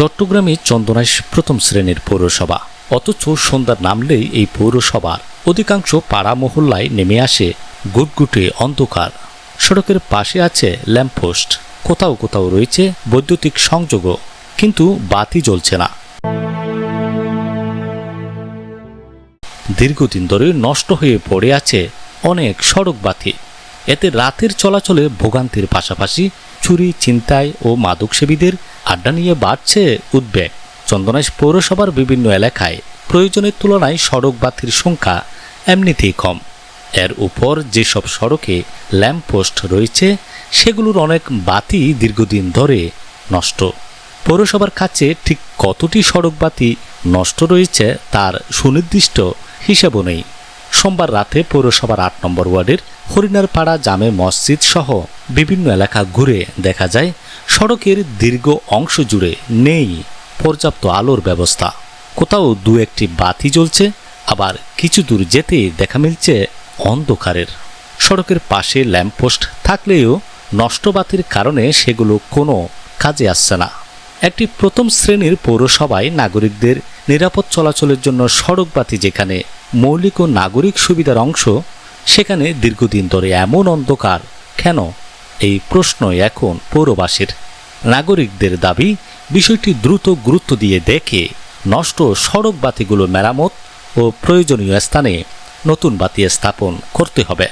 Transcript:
চট্টগ্রামে চন্দনাইশ প্রথম শ্রেণীর পৌরসভা, অথচ সন্ধ্যা নামলেই এই পৌরসভার অধিকাংশ পাড়া মহল্লায় নেমে আসে গুটগুটে অন্ধকার। সড়কের পাশে আছে ল্যাম্পপোস্ট, কোথাও কোথাও রয়েছে বৈদ্যুতিক সংযোগও, কিন্তু বাতি জ্বলছে না। দীর্ঘদিন ধরে নষ্ট হয়ে পড়ে আছে অনেক সড়ক বাতি। এতে রাতের চলাচলে ভোগান্তির পাশাপাশি চুরি, ছিনতাই ও মাদকসেবীদের আড্ডা নিয়ে বাড়ছে উদ্বেগ। চন্দনাইশ পৌরসভার বিভিন্ন এলাকায় প্রয়োজনের তুলনায় সড়ক বাতির সংখ্যা এমনিতেই কম। এর উপর যেসব সড়কে ল্যাম্পপোস্ট রয়েছে সেগুলোর অনেক বাতি দীর্ঘদিন ধরে নষ্ট। পৌরসভার কাছে ঠিক কতটি সড়ক বাতি নষ্ট রয়েছে তার সুনির্দিষ্ট হিসাবও নেই। সোমবার রাতে পৌরসভার ৮ নম্বর ওয়ার্ডের হরিণারপাড়া জামে মসজিদ সহ বিভিন্ন এলাকা ঘুরে দেখা যায় সড়কের দীর্ঘ অংশ জুড়ে নেই পর্যাপ্ত আলোর ব্যবস্থা। কোথাও দু একটি বাতি জ্বলছে, আবার কিছু দূর যেতে দেখা মিলছে অন্ধকারের। সড়কের পাশে ল্যাম্পপোস্ট থাকলেও নষ্ট বাতির কারণে সেগুলো কোনো কাজে আসছে না। একটি প্রথম শ্রেণীর পৌরসভায় নাগরিকদের নিরাপদ চলাচলের জন্য সড়ক বাতি যেখানে মৌলিক ও নাগরিক সুবিধার অংশ, সেখানে দীর্ঘদিন ধরে এমন অন্ধকার কেন? এই প্রশ্ন এখন পৌরবাসীর। নাগরিকদের দাবি, বিষয়টি দ্রুত গুরুত্ব দিয়ে দেখে নষ্ট সড়ক বাতিগুলো মেরামত ও প্রয়োজনীয় স্থানে নতুন বাতি স্থাপন করতে হবে।